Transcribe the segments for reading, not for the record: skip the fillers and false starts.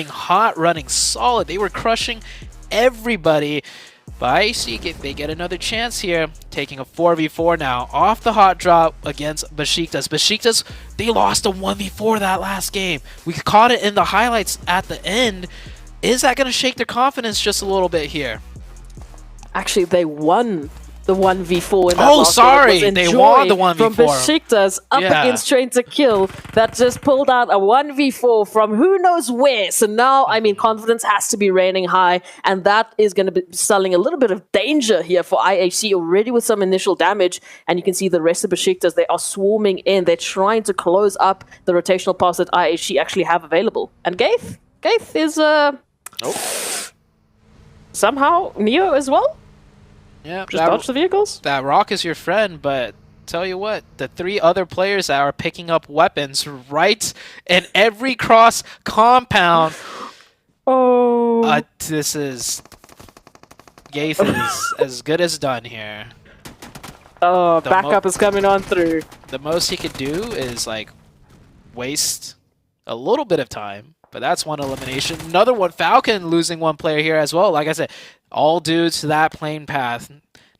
hot, running solid. They were crushing everybody. But IHC, they get another chance here, taking a 4v4 now off the hot drop against Besiktas. Besiktas, they lost a 1v4 that last game. We caught it in the highlights at the end. Is that going to shake their confidence just a little bit here? Actually, they won the 1v4 in that Oh, last sorry, game. they won the 1v4. From Besiktas up against Train to Kill that just pulled out a 1v4 from who knows where. So now, I mean, confidence has to be reigning high, and that is going to be selling a little bit of danger here for IHC already with some initial damage. And you can see the rest of Besiktas, they are swarming in. They're trying to close up the rotational pass that IHC actually have available. And Gaith is somehow Neo as well. Yeah, just dodge the vehicles. That rock is your friend, but tell you what, the 3 other players that are picking up weapons right in every cross compound. Oh, this is Gaith is as good as done here. Oh, backup is coming on through. The most he could do is like waste a little bit of time, but that's one elimination. Another one, Falcon losing one player here as well. Like I said, all due to that plane path.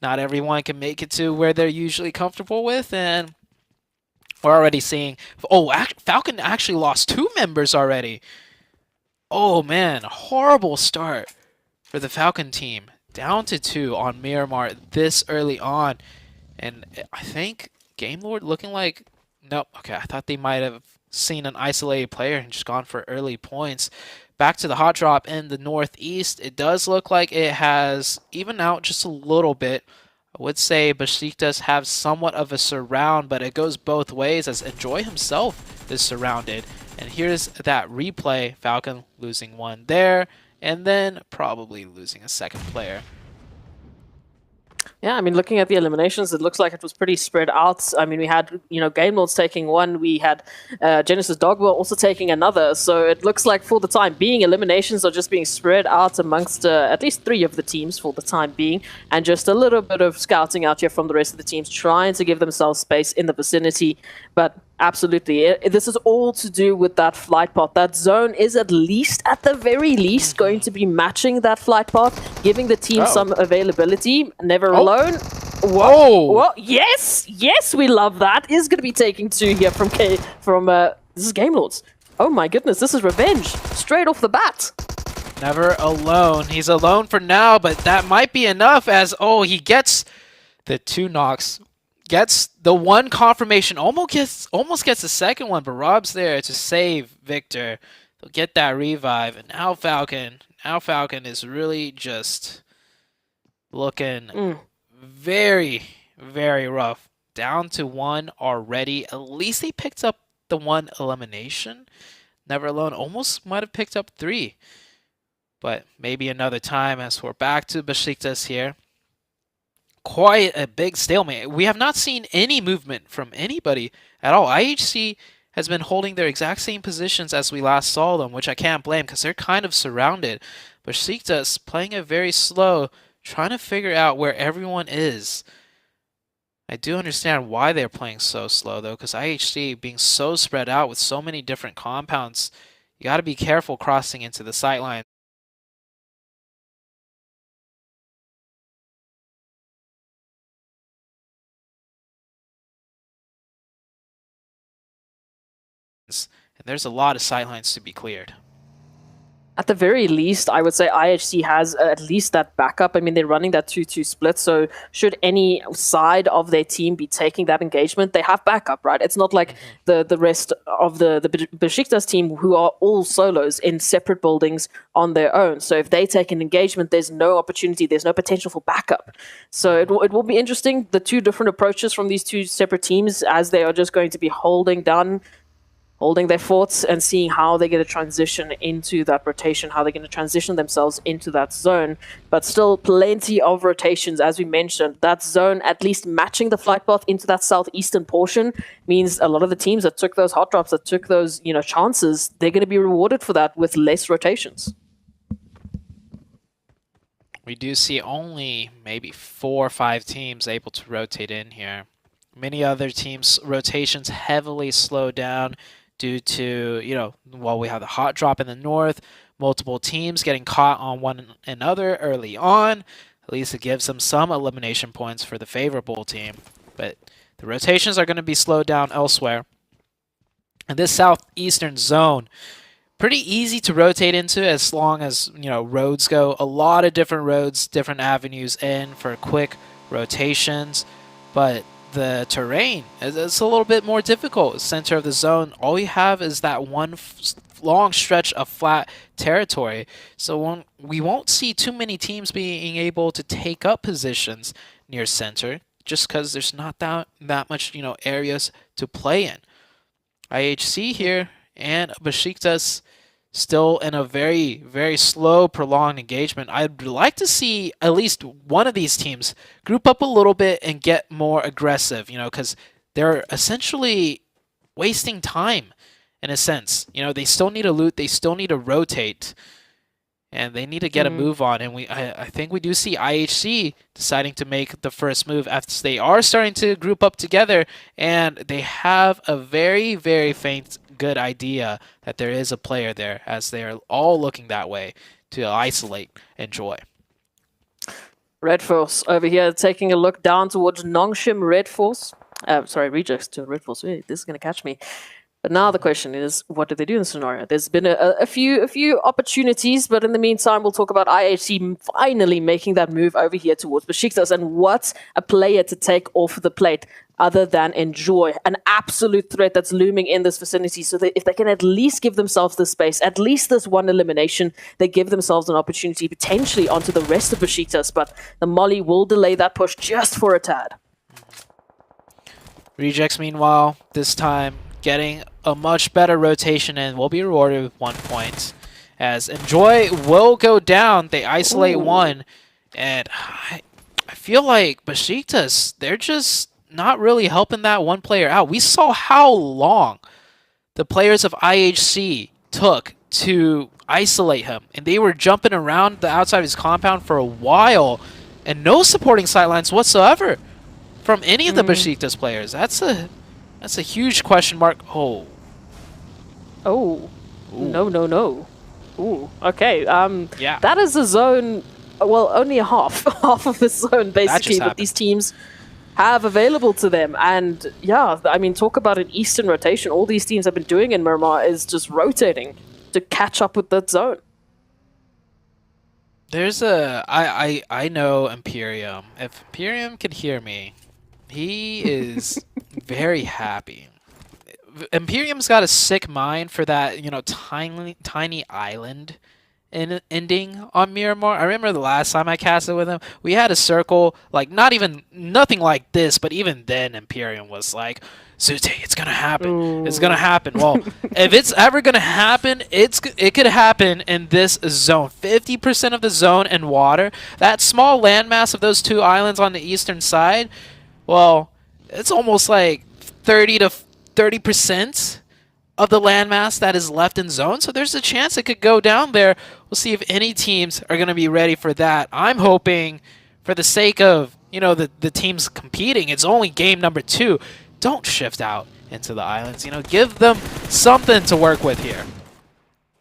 Not everyone can make it to where they're usually comfortable with, and we're already seeing... Oh, Falcon actually lost 2 members already. Oh man, horrible start for the Falcon team. Down to 2 on Miramar this early on. And I think Game Lord looking like... Nope, okay, I thought they might have seen an isolated player and just gone for early points. Back to the hot drop in the northeast. It does look like it has evened out just a little bit. I would say Besiktas have somewhat of a surround, but it goes both ways as Enjoy himself is surrounded. And here's that replay. Falcon losing one there, and then probably losing a second player. Yeah, I mean, looking at the eliminations, it looks like it was pretty spread out. I mean, we had, Game Lords taking one. We had Genesis Dogma also taking another. So it looks like for the time being, eliminations are just being spread out amongst at least 3 of the teams for the time being. And just a little bit of scouting out here from the rest of the teams, trying to give themselves space in the vicinity. But absolutely, this is all to do with that flight path. That zone is at the very least, going to be matching that flight path, giving the team some availability. Never alone. Whoa! Yes, we love that. Is going to be taking 2 here from this is Game Lords. Oh my goodness, this is revenge straight off the bat. Never alone. He's alone for now, but that might be enough as he gets the 2 knocks. Gets the 1 confirmation, almost gets the second one, but Rob's there to save Victor. They'll get that revive, and now Falcon is really just looking very, very rough. Down to 1 already. At least they picked up the 1 elimination. Never alone almost might have picked up 3, but maybe another time as we're back to Besiktas here. Quite a big stalemate. We have not seen any movement from anybody at all. IHC has been holding their exact same positions as we last saw them, which I can't blame because they're kind of surrounded. Besiktas playing it very slow, trying to figure out where everyone is. I do understand why they're playing so slow though, because IHC being so spread out with so many different compounds, you got to be careful crossing into the sightline. And there's a lot of sightlines to be cleared. At the very least, I would say IHC has at least that backup. I mean, they're running that 2-2 split, so should any side of their team be taking that engagement, they have backup, right? It's not like the rest of the Besiktas team who are all solos in separate buildings on their own. So if they take an engagement, there's no opportunity, there's no potential for backup. So it will be interesting, the 2 different approaches from these 2 separate teams, as they are just going to be holding their forts and seeing how they're going to transition into that rotation, how they're going to transition themselves into that zone. But still plenty of rotations, as we mentioned. That zone, at least matching the flight path into that southeastern portion, means a lot of the teams that took those hot drops, that took those chances, they're going to be rewarded for that with less rotations. We do see only maybe 4 or 5 teams able to rotate in here. Many other teams' rotations heavily slow down due to, well, we have the hot drop in the north, multiple teams getting caught on one another early on. At least it gives them some elimination points for the favorable team. But the rotations are going to be slowed down elsewhere. And this southeastern zone, pretty easy to rotate into as long as, roads go. A lot of different roads, different avenues in for quick rotations. But the terrain, it's a little bit more difficult. Center of the zone, all you have is that one long stretch of flat territory. So we won't see too many teams being able to take up positions near center just because there's not that much, areas to play in. IHC here and Besiktas still in a very, very slow, prolonged engagement. I'd like to see at least one of these teams group up a little bit and get more aggressive, because they're essentially wasting time in a sense. They still need to loot, they still need to rotate, and they need to get a move on. And I think we do see IHC deciding to make the first move after they are starting to group up together, and they have a very, very faint good idea that there is a player there, as they are all looking that way to isolate Enjoy. Red Force over here taking a look down towards Nongshim Red Force. Rejects to Red Force. Wait, this is going to catch me. But now the question is, what do they do in this scenario? There's been a few opportunities, but in the meantime, we'll talk about IHC finally making that move over here towards Besiktas, and what a player to take off the plate other than Enjoy, an absolute threat that's looming in this vicinity. So that if they can at least give themselves this space, at least this one elimination, they give themselves an opportunity potentially onto the rest of Besiktas, but the Molly will delay that push just for a tad. Rejects, meanwhile, this time getting a much better rotation and will be rewarded with 1 point. As Enjoy will go down, they isolate one, and I feel like Besiktas, they're just not really helping that one player out. We saw how long the players of IHC took to isolate him, and they were jumping around the outside of his compound for a while, and no supporting sightlines whatsoever from any of the Besiktas players. That's a huge question mark. Oh. Ooh. No. Ooh. Okay. Yeah. That is a zone. Well, only a half of the zone basically that these teams have available to them. And yeah, I mean, talk about an Eastern rotation. All these teams have been doing in Miramar is just rotating to catch up with that zone. There's I know Imperium. If Imperium could hear me, he is very happy. Imperium's got a sick mind for that, tiny island ending on Miramar. I remember the last time I casted with him, we had a circle, like nothing like this, but even then Imperium was like, Zute, it's gonna happen. Ooh. It's gonna happen. Well, if it's ever gonna happen, it could happen in this zone. 50% of the zone and water. That small landmass of those two islands on the eastern side, well, it's almost like 30% of the landmass that is left in zone. So there's a chance it could go down there. We'll see if any teams are going to be ready for that. I'm hoping, for the sake of, the teams competing, it's only game number 2. Don't shift out into the islands. Give them something to work with here.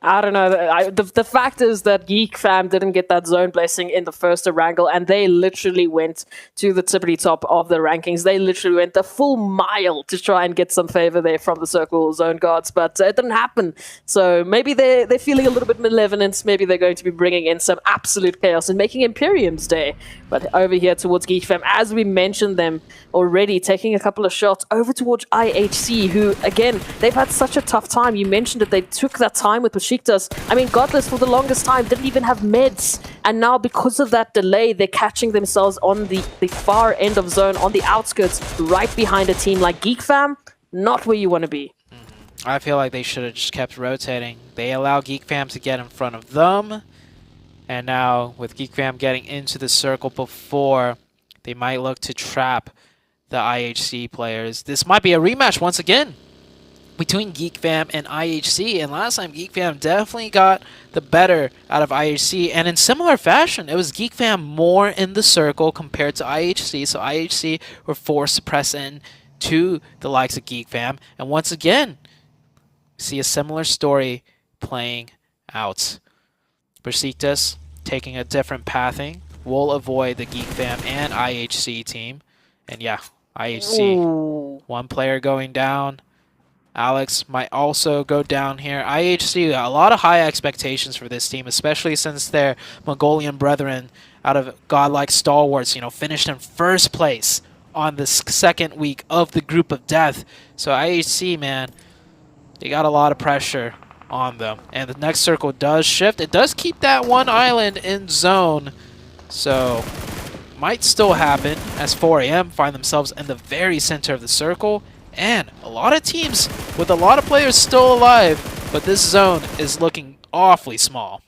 I don't know. The fact is that Geek Fam didn't get that zone blessing in the first wrangle, and they literally went to the tippity top of the rankings. They literally went the full mile to try and get some favor there from the Circle Zone Gods, but it didn't happen. So maybe they're feeling a little bit malevolent. Maybe they're going to be bringing in some absolute chaos and making Imperium's day. But over here towards Geek Fam, as we mentioned them already, taking a couple of shots over towards IHC, who, again, they've had such a tough time. You mentioned that they took that time with Besiktas. I mean, Godless for the longest time didn't even have meds. And now because of that delay, they're catching themselves on the far end of zone, on the outskirts, right behind a team like Geek Fam. Not where you want to be. I feel like they should have just kept rotating. They allow Geek Fam to get in front of them. And now, with Geek Fam getting into the circle before, they might look to trap the IHC players. This might be a rematch once again between Geek Fam and IHC. And last time, Geek Fam definitely got the better out of IHC. And in similar fashion, it was Geek Fam more in the circle compared to IHC. So IHC were forced to press in to the likes of Geek Fam. And once again, see a similar story playing out. Besiktas taking a different pathing will avoid the Geek Fam and IHC team. And yeah, IHC, Ooh. one player going down. Alex might also go down here. IHC, a lot of high expectations for this team, especially since their Mongolian brethren out of Godlike Stalwarts, finished in first place on the second week of the Group of Death. So IHC, man, they got a lot of pressure on them. And the next circle does shift. It does keep that one island in zone. So might still happen as 4AM find themselves in the very center of the circle. And a lot of teams with a lot of players still alive, but this zone is looking awfully small.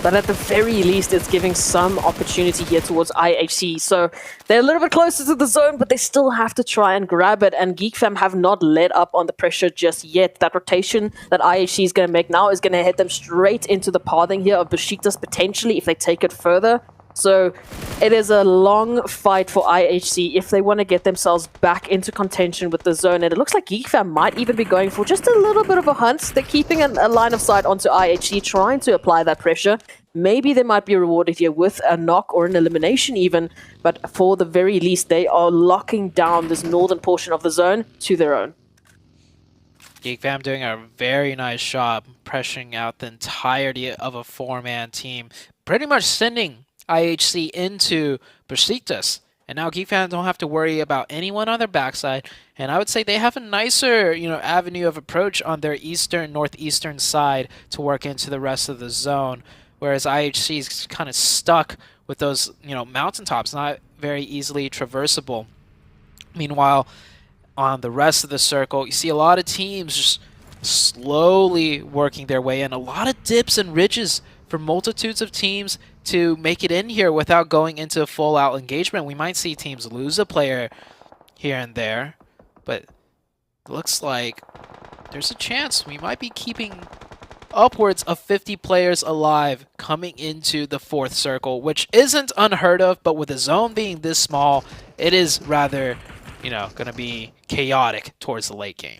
But at the very least, it's giving some opportunity here towards IHC. So they're a little bit closer to the zone, but they still have to try and grab it. And GeekFam have not let up on the pressure just yet. That rotation that IHC is going to make now is going to hit them straight into the pathing here of Besiktas potentially if they take it further. So it is a long fight for IHC if they want to get themselves back into contention with the zone. And it looks like GeekFam might even be going for just a little bit of a hunt. They're keeping a line of sight onto IHC, trying to apply that pressure. Maybe they might be rewarded here with a knock or an elimination even. But for the very least, they are locking down this northern portion of the zone to their own. GeekFam doing a very nice job pressuring out the entirety of a four-man team. Pretty much sending IHC into Besiktas. And now GeekFam don't have to worry about anyone on their backside. And I would say they have a nicer, avenue of approach on their eastern, northeastern side to work into the rest of the zone. Whereas IHC is kind of stuck with those, mountaintops, not very easily traversable. Meanwhile, on the rest of the circle, you see a lot of teams just slowly working their way in. A lot of dips and ridges for multitudes of teams to make it in here without going into full-out engagement. We might see teams lose a player here and there, but it looks like there's a chance we might be keeping upwards of 50 players alive coming into the fourth circle, which isn't unheard of, but with the zone being this small, it is rather, going to be chaotic towards the late game.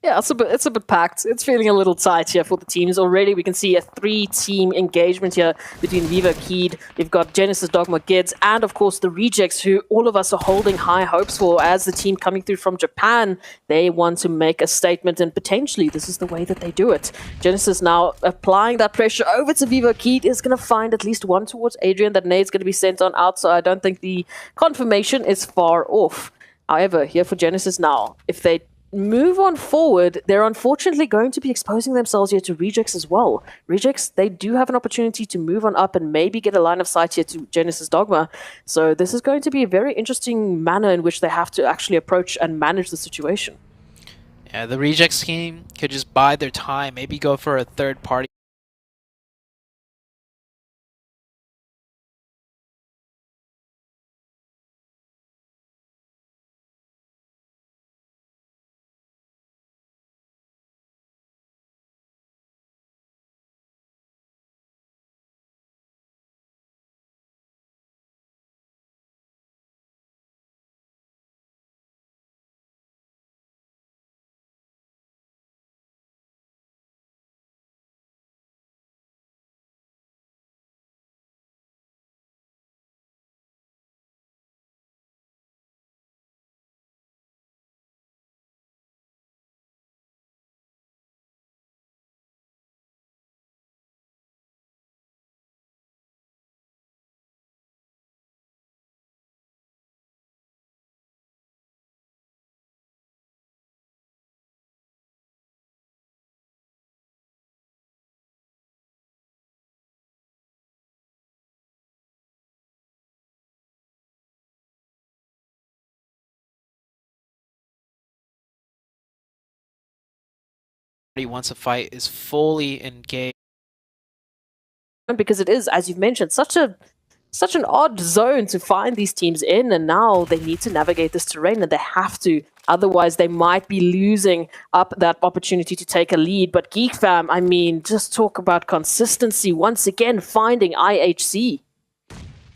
Yeah, it's a bit packed. It's feeling a little tight here for the teams. Already we can see a 3-team engagement here between Viva Keed. We've got Genesis, Dogma, Gids, and of course the Rejects, who all of us are holding high hopes for as the team coming through from Japan. They want to make a statement, and potentially this is the way that they do it. Genesis now applying that pressure over to Viva Keed is going to find at least one towards Adrian. That nade's going to be sent on out, so I don't think the confirmation is far off. However, here for Genesis now, if they move on forward, they're unfortunately going to be exposing themselves here to Rejects as well. Rejects, they do have an opportunity to move on up and maybe get a line of sight here to Genesis Dogma. So this is going to be a very interesting manner in which they have to actually approach and manage the situation. Yeah, the Rejects team could just bide their time, maybe go for a third party. Once a fight is fully engaged. Because it is, as you've mentioned, such an odd zone to find these teams in, and now they need to navigate this terrain, and they have to. Otherwise, they might be losing up that opportunity to take a lead. But GeekFam, I mean, just talk about consistency once again, finding IHC.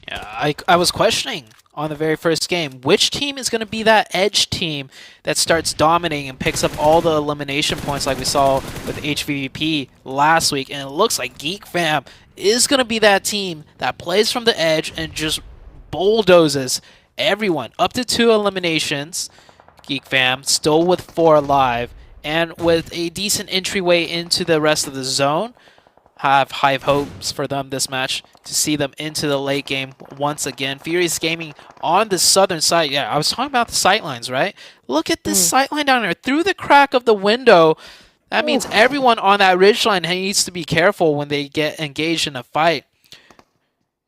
Yeah, I was questioning on the very first game, which team is going to be that edge team that starts dominating and picks up all the elimination points like we saw with HVVP last week, and it looks like Geek Fam is going to be that team that plays from the edge and just bulldozes everyone. Up to 2 eliminations, Geek Fam still with 4 alive, and with a decent entryway into the rest of the zone. Have high hopes for them this match to see them into the late game once again. Furious Gaming on the southern side. Yeah, I was talking about the sightlines, right? Look at this sightline down there through the crack of the window. That means everyone on that ridgeline needs to be careful when they get engaged in a fight.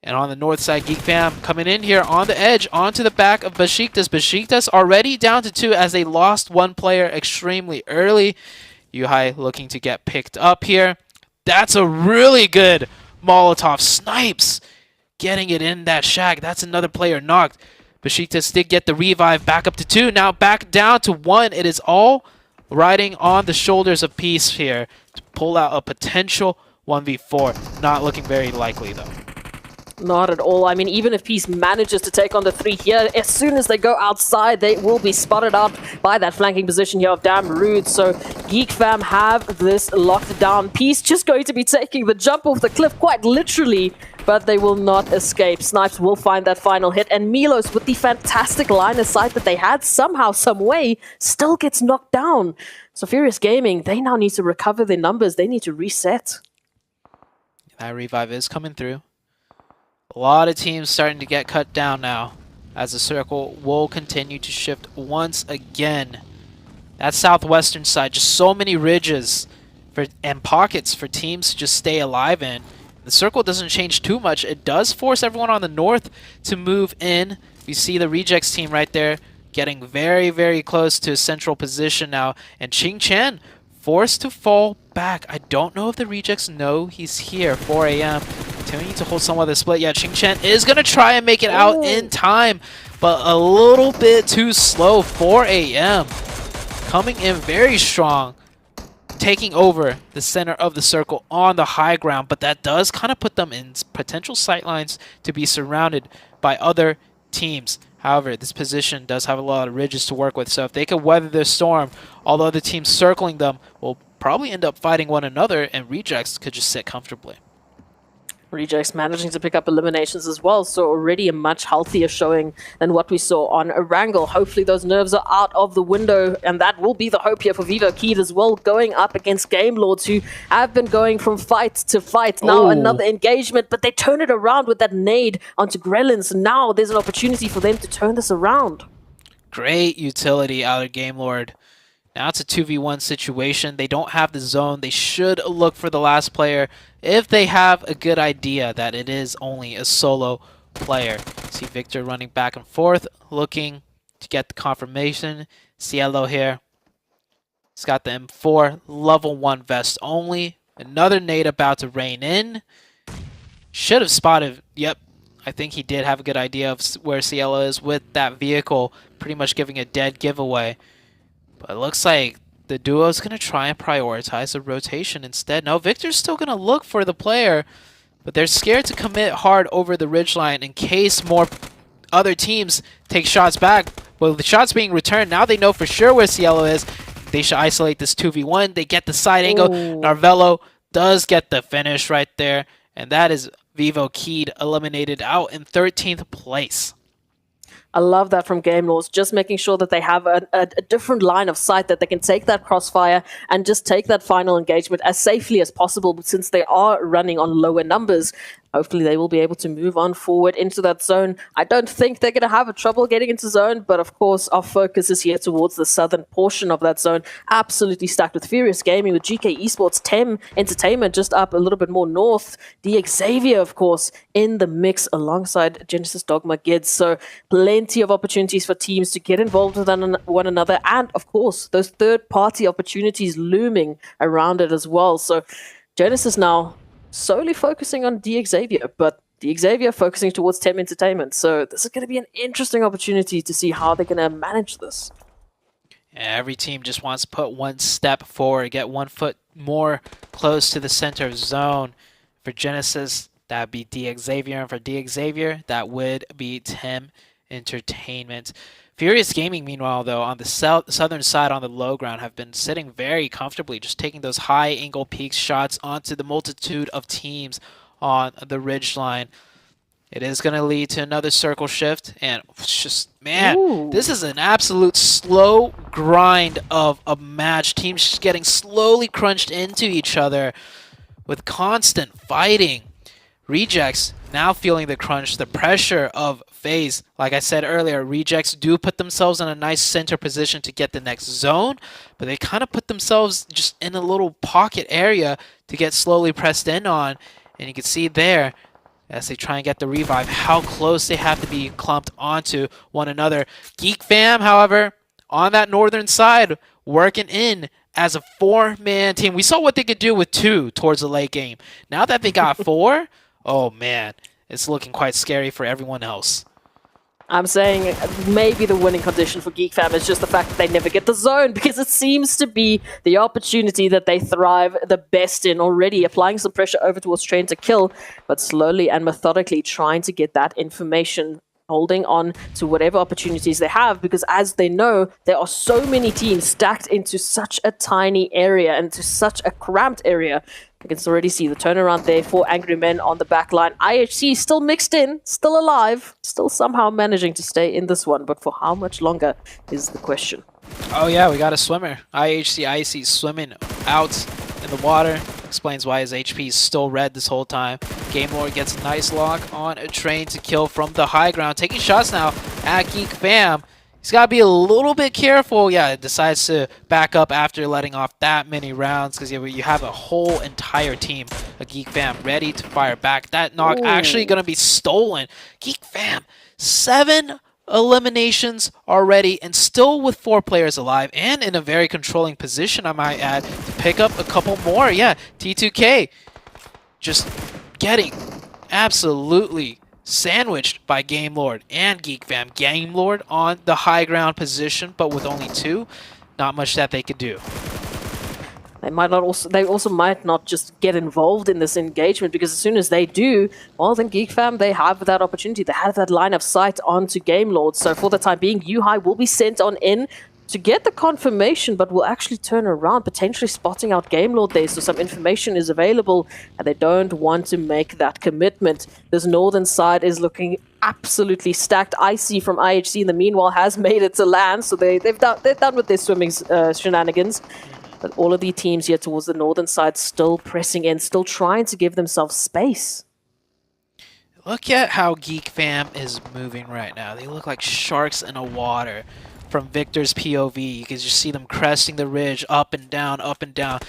And on the north side, Geek Fam coming in here on the edge onto the back of Besiktas. Besiktas already down to 2 as they lost 1 player extremely early. Yuhai looking to get picked up here. That's a really good Molotov. Snipes getting it in that shack. That's another player knocked. Besiktas did get the revive back up to 2. Now back down to 1. It is all riding on the shoulders of Peace here to pull out a potential 1v4. Not looking very likely though. Not at all. I mean, even if Peace manages to take on the 3 here, as soon as they go outside, they will be spotted out by that flanking position here of Damn Rude. So Geek Fam have this locked down. Peace just going to be taking the jump off the cliff quite literally, but they will not escape. Snipes will find that final hit, and Milos, with the fantastic line of sight that they had, somehow, some way, still gets knocked down. So Furious Gaming, they now need to recover their numbers. They need to reset. That revive is coming through. A lot of teams starting to get cut down now as the circle will continue to shift once again. That southwestern side, just so many ridges and pockets for teams to just stay alive in. The circle doesn't change too much. It does force everyone on the north to move in. You see the Rejects team right there getting very, very close to a central position now. And Ching Chen forced to fall back. I don't know if the Rejects know he's here. 4 a.m. Continuing to hold some of the split. Yeah, Ching Chen is going to try and make it out in time, but a little bit too slow. 4 a.m. coming in very strong, taking over the center of the circle on the high ground, but that does kind of put them in potential sightlines to be surrounded by other teams. However, this position does have a lot of ridges to work with, so if they can weather this storm, all the other teams circling them will probably end up fighting one another, and Rejects could just sit comfortably. Rejects managing to pick up eliminations as well, so already a much healthier showing than what we saw on Erangel. Hopefully those nerves are out of the window, and that will be the hope here for Vivo Keed as well, going up against Game Lords, who have been going from fight to fight. Now another engagement, but they turn it around with that nade onto Grelin, so now there's an opportunity for them to turn this around. Great utility out of Game Lord. Now it's a 2v1 situation. They don't have the zone. They should look for the last player if they have a good idea that it is only a solo player. See Victor running back and forth, looking to get the confirmation. Cielo here. He's got the M4, level 1 vest only. Another nade about to rain in. Should have spotted, yep. I think he did have a good idea of where Cielo is with that vehicle, pretty much giving a dead giveaway. But it looks like the duo is going to try and prioritize the rotation instead. No, Victor's still going to look for the player, but they're scared to commit hard over the ridgeline in case more other teams take shots back. Well, the shots being returned, now they know for sure where Cielo is. They should isolate this 2v1. They get the side angle. Narvello does get the finish right there, and that is Vivo Keed eliminated out in 13th place. I love that from Game Lords, just making sure that they have a different line of sight, that they can take that crossfire and just take that final engagement as safely as possible, but since they are running on lower numbers. Hopefully they will be able to move on forward into that zone. I don't think they're going to have a trouble getting into zone, but of course our focus is here towards the southern portion of that zone. Absolutely stacked with Furious Gaming, with GK Esports, Tem Entertainment just up a little bit more north. The Xavier, of course, in the mix alongside Genesis Dogma Gids. So plenty of opportunities for teams to get involved with one another. And of course, those third-party opportunities looming around it as well. So Genesis now solely focusing on the Xavier, but the Xavier focusing towards Tem Entertainment. So this is going to be an interesting opportunity to see how they're going to manage this. Every team just wants to put one step forward, get 1 foot more close to the center of zone. For Genesis, That'd be DXavier, and for DXavier, that would be Tim Entertainment. Furious Gaming, meanwhile, though, on the southern side on the low ground, have been sitting very comfortably, just taking those high angle peak shots onto the multitude of teams on the ridge line. It is going to lead to another circle shift, and it's just, man, Ooh. this is an absolute slow grind of a match. Teams just getting slowly crunched into each other with constant fighting. Rejects now feeling the crunch, the pressure of FaZe. Like I said earlier, Rejects do put themselves in a nice center position to get the next zone, but they kind of put themselves just in a little pocket area to get slowly pressed in on. And you can see there, as they try and get the revive, how close they have to be clumped onto one another. Geek Fam, however, on that northern side, working in as a 4-man team. We saw what they could do with 2 towards the late game. Now that they got 4, oh man, it's looking quite scary for everyone else. I'm saying maybe the winning condition for Geek Fam is just the fact that they never get the zone, because it seems to be the opportunity that they thrive the best in already, applying some pressure over towards Train to Kill, but slowly and methodically trying to get that information, holding on to whatever opportunities they have, because as they know, there are so many teams stacked into such a tiny area and to such a cramped area. You can already see the turnaround there for Angry Men on the back line. IHC still mixed in, still alive, still somehow managing to stay in this one, but for how much longer is the question. Oh yeah, we got a swimmer. IHC Icy swimming out in the water. Explains why his HP is still red this whole time. Game Lord gets a nice lock on a Train to Kill from the high ground. Taking shots now at Geek Fam. He's got to be a little bit careful. Yeah, it decides to back up after letting off that many rounds, because you have a whole entire team of Geek Fam ready to fire back. That knock actually going to be stolen. Geek Fam, 7 eliminations already, and still with 4 players alive, and in a very controlling position, I might add, to pick up a couple more. Yeah, T2K just getting absolutely sandwiched by Game Lord and Geek Fam. Game Lord on the high ground position, but with only 2, not much that they could do. They also might not just get involved in this engagement, because as soon as they do, well, then Geek Fam, they have that opportunity. They have that line of sight onto Game Lord. So for the time being, Yuhai will be sent on in to get the confirmation, but will actually turn around, potentially spotting out Game Lord there. So some information is available, and they don't want to make that commitment. This northern side is looking absolutely stacked. Icy from IHC, in the meanwhile, has made it to land, so they're done with their swimming shenanigans. But all of the teams here towards the northern side still pressing in, still trying to give themselves space. Look at how Geek Fam is moving right now. They look like sharks in the water. From Victor's POV, you can just see them cresting the ridge up and down,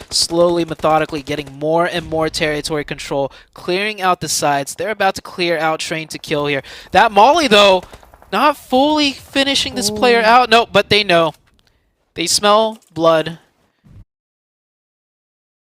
slowly, methodically getting more and more territory control, clearing out the sides. They're about to clear out Train to Kill here. That Molly, though, not fully finishing this player out. No, but they know. They smell blood,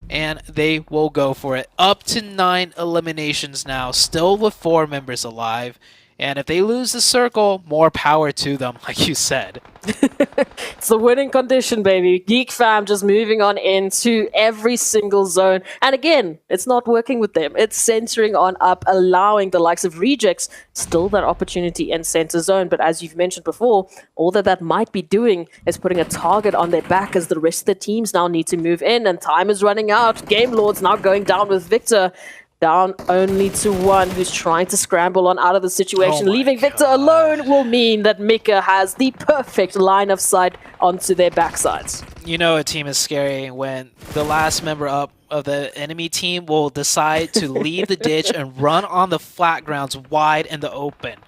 and they will go for it. Up to 9 eliminations now, still with 4 members alive. And if they lose the circle, more power to them, like you said. It's the winning condition, baby. Geek Fam just moving on into every single zone. And again, it's not working with them. It's centering on up, allowing the likes of Rejects still that opportunity in center zone. But as you've mentioned before, all that might be doing is putting a target on their back, as the rest of the teams now need to move in, and time is running out. Game Lord's now going down with Victor. Down only to 1, who's trying to scramble on out of the situation. Leaving Victor alone will mean that Mika has the perfect line of sight onto their backsides. You know a team is scary when the last member up of the enemy team will decide to leave the ditch and run on the flat grounds wide in the open.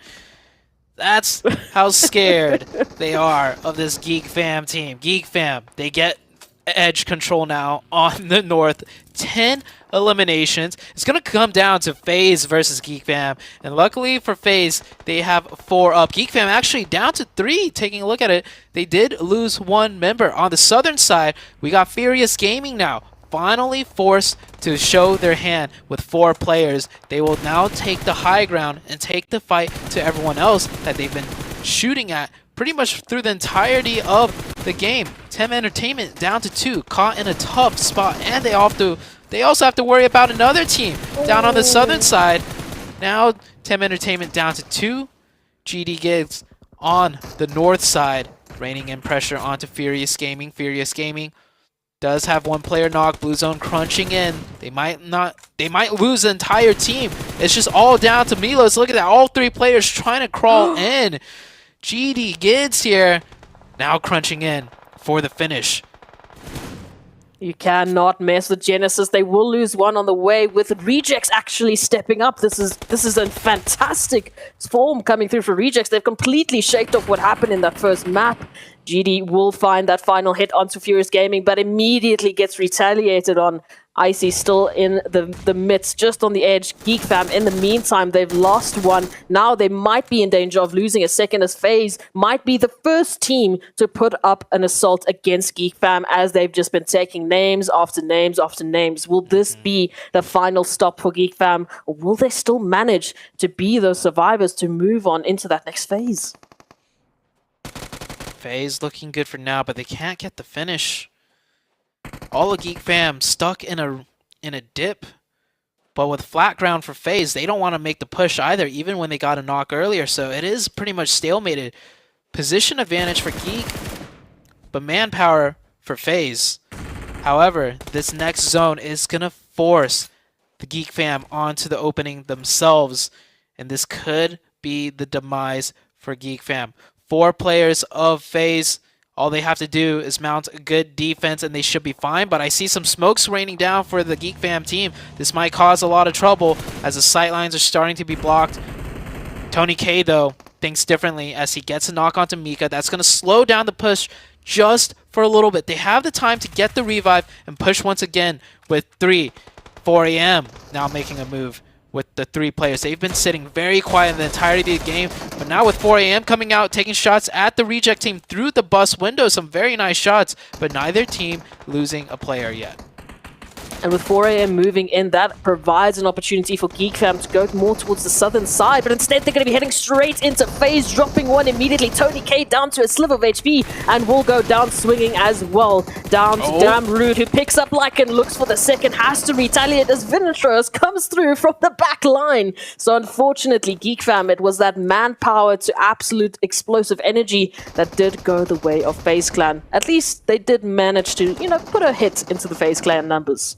That's how scared they are of this Geek Fam team. Geek Fam, they get edge control now on the north. 10 eliminations. It's going to come down to FaZe versus Geek Fam. And luckily for FaZe, they have 4 up. Geek Fam actually down to 3. Taking a look at it, they did lose 1 member. On the southern side, we got Furious Gaming now. Finally forced to show their hand with 4 players. They will now take the high ground and take the fight to everyone else that they've been shooting at pretty much through the entirety of the game. Tim Entertainment down to 2, caught in a tough spot, and they also have to worry about another team down on the southern side Now, Tim Entertainment down to 2. GD Gigs on the north side, reining in pressure onto Furious Gaming. Furious Gaming does have one player knock. Blue Zone crunching in. They might lose the entire team. It's just all down to Milos. Look at that. All 3 players trying to crawl in. GD Gids here now crunching in for the finish. You cannot mess with Genesis. They will lose one on the way, with Rejects actually stepping up. This is a fantastic form coming through for Rejects. They've completely shaked off what happened in that first map. GD will find that final hit onto Furious Gaming, but immediately gets retaliated on. Icy still in the midst, just on the edge. Geek Fam, in the meantime, they've lost one. Now they might be in danger of losing a second, as FaZe might be the first team to put up an assault against Geek Fam, as they've just been taking names after names after names. Will this be the final stop for Geek Fam, or will they still manage to be those survivors to move on into that next phase? FaZe looking good for now, but they can't get the finish. All of Geek Fam stuck in a dip, but with flat ground for FaZe, they don't want to make the push either, even when they got a knock earlier. So it is pretty much stalemated. Position advantage for Geek, but manpower for FaZe. However, this next zone is gonna force the Geek Fam onto the opening themselves, and this could be the demise for Geek Fam. 4 players of FaZe. All they have to do is mount a good defense and they should be fine, but I see some smokes raining down for the Geek Fam team. This might cause a lot of trouble as the sightlines are starting to be blocked. Tony K, though, thinks differently as he gets a knock onto Mika. That's going to slow down the push just for a little bit. They have the time to get the revive and push once again with 3. 4 AM now making a move with the 3 players. They've been sitting very quiet in the entirety of the game, but now with 4 AM coming out, taking shots at the Reject team through the bus window, some very nice shots, but neither team losing a player yet. And with 4 AM moving in, that provides an opportunity for Geek Fam to go more towards the southern side, but instead they're going to be heading straight into FaZe, dropping one immediately. Tony K down to a sliver of HP, and will go down swinging as well. Down to Damn Rude, who picks up Lycan, looks for the second, has to retaliate as Vinatros comes through from the back line. So unfortunately, Geek Fam, it was that manpower to absolute explosive energy that did go the way of FaZe Clan. At least they did manage to, put a hit into the FaZe Clan numbers.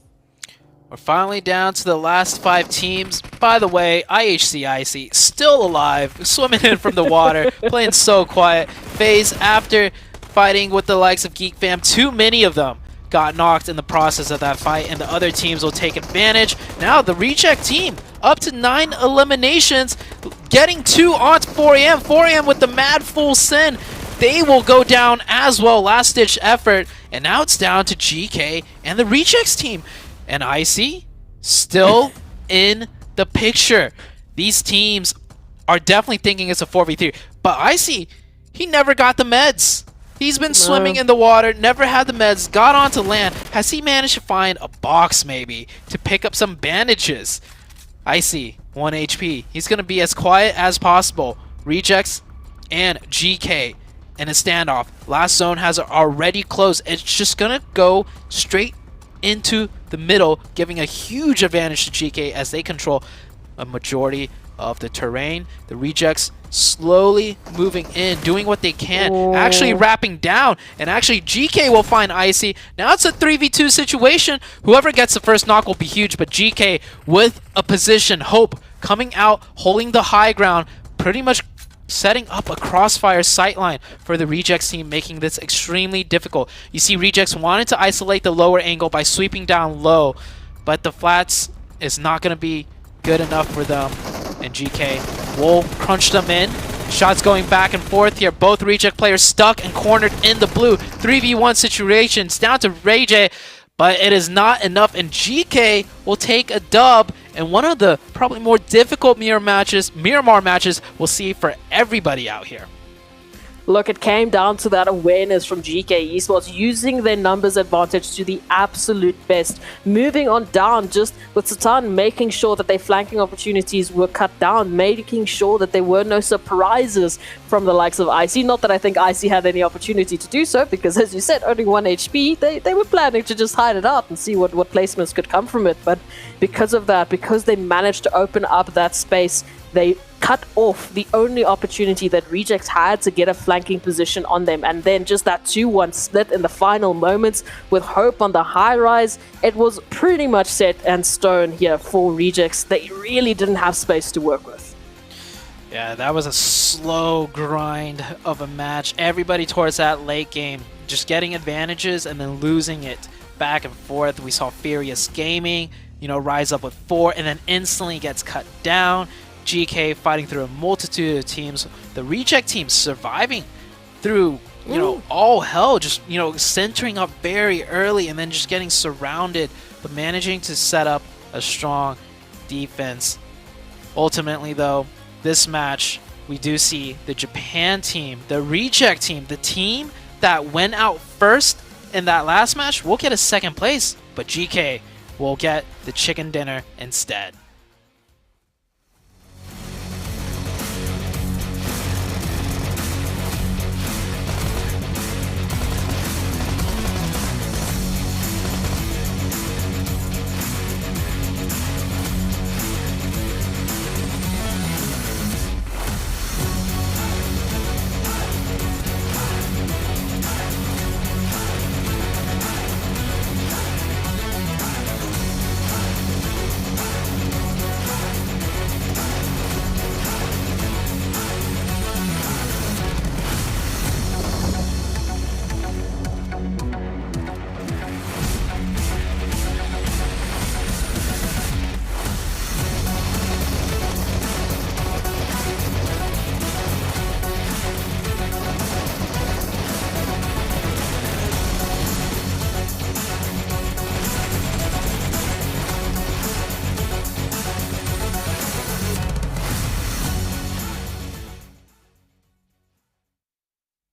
We're finally down to the last 5 teams. By the way, IHC Icy still alive, swimming in from the water, playing so quiet. FaZe, after fighting with the likes of Geek Fam, too many of them got knocked in the process of that fight, and the other teams will take advantage. Now the Reject team up to 9 eliminations, getting 2 on 4 AM. 4 AM with the mad full send. They will go down as well. Last ditch effort, and now it's down to GK and the Rejects team. And Icy still in the picture. These teams are definitely thinking it's a 4v3. But Icy, he never got the meds. He's been swimming in the water, never had the meds, got onto land. Has he managed to find a box maybe to pick up some bandages? Icy, 1 HP. He's going to be as quiet as possible. Rejects and GK in a standoff. Last zone has already closed. It's just going to go straight into the middle, giving a huge advantage to GK as they control a majority of the terrain. The Rejects slowly moving in, doing what they can, actually wrapping down, and actually GK will find Icy. Now it's a 3v2 situation. Whoever gets the first knock will be huge, but GK with a position, Hope coming out, holding the high ground, pretty much setting up a crossfire sightline for the Rejects team, making this extremely difficult. You see Rejects wanted to isolate the lower angle by sweeping down low, but the flats is not going to be good enough for them, and GK will crunch them in. Shots going back and forth here. Both Reject players stuck and cornered in the blue. 3v1 situations down to Ray J, but it is not enough, and GK will take a dub, and one of the probably more difficult Miramar matches we'll see for everybody out here. Look, it came down to that awareness from GK Esports, using their numbers advantage to the absolute best. Moving on down, just with Satan making sure that their flanking opportunities were cut down, making sure that there were no surprises from the likes of Icy. Not that I think Icy had any opportunity to do so, because as you said, only 1 HP, they were planning to just hide it out and see what placements could come from it. But because of that, because they managed to open up that space, they cut off the only opportunity that Rejects had to get a flanking position on them. And then just that 2-1 split in the final moments with Hope on the high rise, it was pretty much set and stone here for Rejects. They really didn't have space to work with. Yeah, that was a slow grind of a match. Everybody towards that late game, just getting advantages and then losing it back and forth. We saw Furious Gaming, rise up with 4 and then instantly gets cut down. GK fighting through a multitude of teams. The Reject team surviving through, all hell, just, centering up very early and then just getting surrounded, but managing to set up a strong defense. Ultimately, though, this match, we do see the Japan team, the Reject team, the team that went out first in that last match, will get a second place, but GK will get the chicken dinner instead.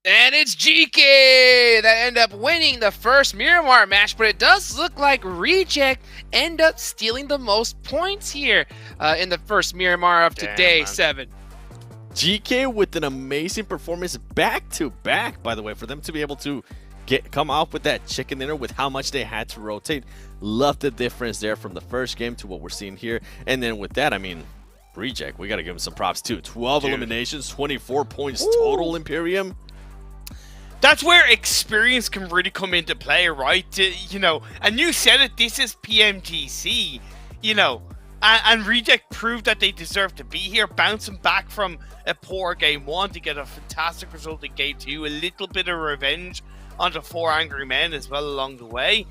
And it's GK that end up winning the first Miramar match, but it does look like Reject end up stealing the most points here in the first Miramar of today, 7. GK with an amazing performance back-to-back, by the way, for them to be able to come off with that chicken dinner with how much they had to rotate. Love the difference there from the first game to what we're seeing here. And then with that, I mean, Reject, we got to give him some props too. 12 eliminations, 24 points total, Imperium. That's where experience can really come into play, right? And you said it, this is PMGC, and Reject proved that they deserve to be here, bouncing back from a poor game 1 to get a fantastic result in game 2, a little bit of revenge on the 4 Angry Men as well along the way.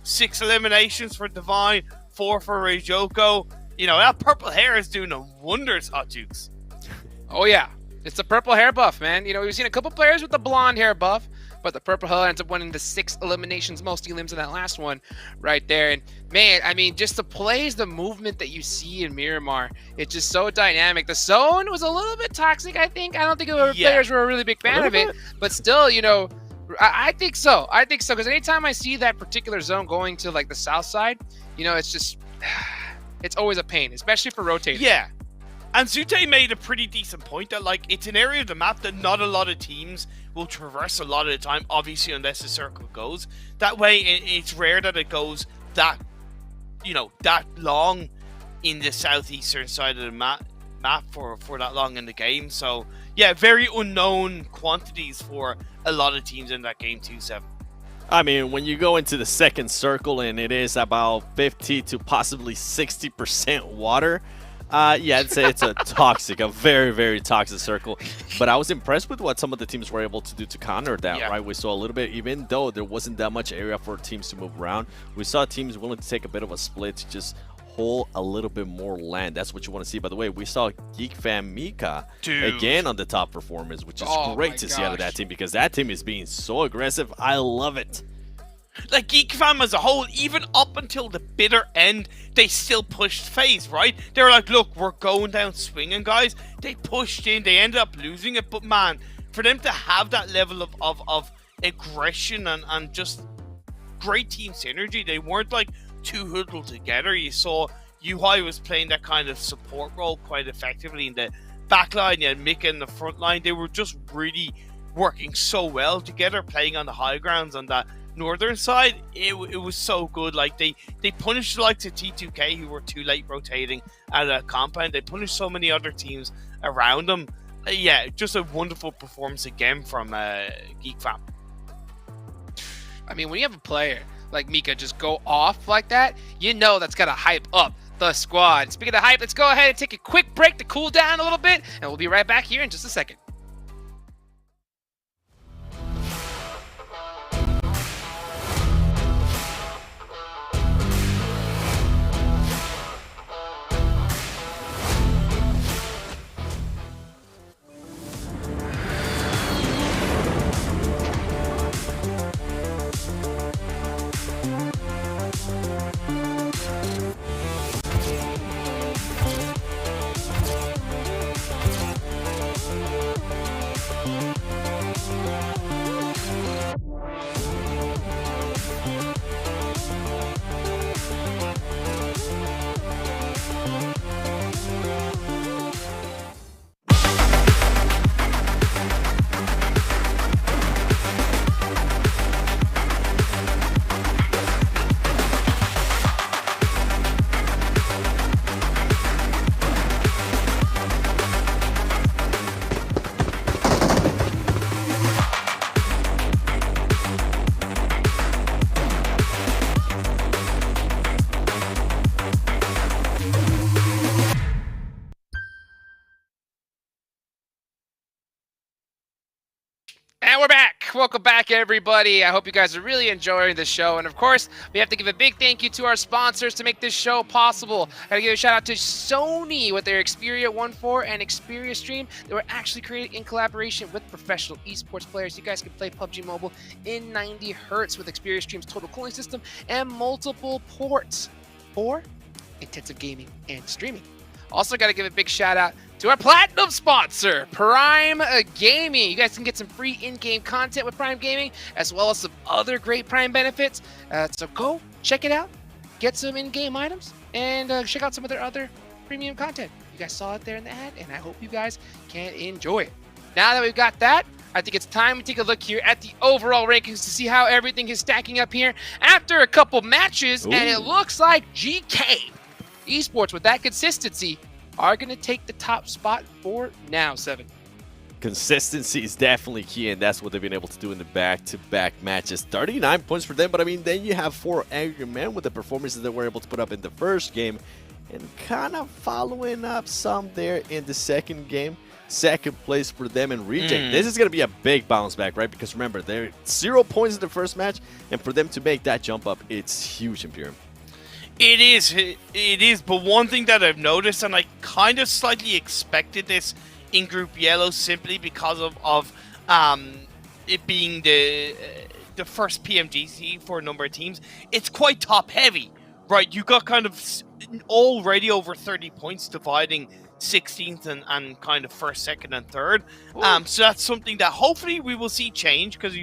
6 eliminations for Divine, 4 for Rejoko. That purple hair is doing wonders, Hot Jukes. Oh yeah. It's the purple hair buff, man. We've seen a couple players with the blonde hair buff, but the purple hair ends up winning the 6 eliminations, most elims in that last one right there. And man, I mean, just the plays, the movement that you see in Miramar, it's just so dynamic. The zone was a little bit toxic, I think. I don't think the players were a really big fan of it, but still, I think so. I think so, because anytime I see that particular zone going to like the south side, it's just, it's always a pain, especially for rotators. Yeah. And Zute made a pretty decent point that, it's an area of the map that not a lot of teams will traverse a lot of the time, obviously, unless the circle goes. That way, it's rare that it goes that, that long in the southeastern side of the map for that long in the game. So, yeah, very unknown quantities for a lot of teams in that game 2-7. I mean, when you go into the second circle and it is about 50 to possibly 60% water, yeah, I'd say it's a very, very toxic circle. But I was impressed with what some of the teams were able to do to counter that, right? We saw a little bit, even though there wasn't that much area for teams to move around, we saw teams willing to take a bit of a split to just hold a little bit more land. That's what you want to see. By the way, we saw Geek Fam Mika again on the top performance, which is great to see out of that team, because that team is being so aggressive. I love it. Like, Geek Fam as a whole, even up until the bitter end, they still pushed FaZe, right? They were like, look, we're going down swinging, guys. They pushed in, they ended up losing it, but man, for them to have that level of aggression and just great team synergy. They weren't like too huddled together. You saw UI was playing that kind of support role quite effectively in the back line. You had Mika in the front line. They were just really working so well together, playing on the high grounds on that northern side. It was so good. Like they punished the likes of T2K, who were too late rotating at a compound. They punished so many other teams around them. Yeah, just a wonderful performance again from Geek Fam. I mean, when you have a player like Mika just go off like that, you know that's gonna hype up the squad. Speaking of hype, let's go ahead and take a quick break to cool down a little bit, and we'll be right back here in just a second. And we're back. Welcome back, everybody. I hope you guys are really enjoying the show. And of course, we have to give a big thank you to our sponsors to make this show possible. I gotta give a shout out to Sony with their Xperia 1.4 and Xperia Stream. They were actually created in collaboration with professional esports players. You guys can play PUBG Mobile in 90 hertz with Xperia Stream's total cooling system and multiple ports for intensive gaming and streaming. Also, got to give a big shout out to our platinum sponsor, Prime Gaming. You guys can get some free in-game content with Prime Gaming, as well as some other great Prime benefits. So go check it out, get some in-game items, and check out some of their other premium content. You guys saw it there in the ad, and I hope you guys can enjoy it. Now that we've got that, I think it's time to take a look here at the overall rankings to see how everything is stacking up here after a couple matches. Ooh. And it looks like GK Esports, with that consistency, are going to take the top spot for now, 7. Consistency is definitely key, and that's what they've been able to do in the back-to-back matches. 39 points for them, but I mean, then you have 4 angry men with the performances that were able to put up in the first game, and kind of following up some there in the second game. Second place for them in Reject. This is going to be a big bounce back, right? Because remember, they're 0 points in the first match, and for them to make that jump up, it's huge, Imperium. It is, but one thing that I've noticed, and I kind of slightly expected this in Group Yellow simply because of it being the first PMGC for a number of teams, it's quite top heavy, right? You got kind of already over 30 points dividing 16th and kind of first, second, and third. So that's something that hopefully we will see change, because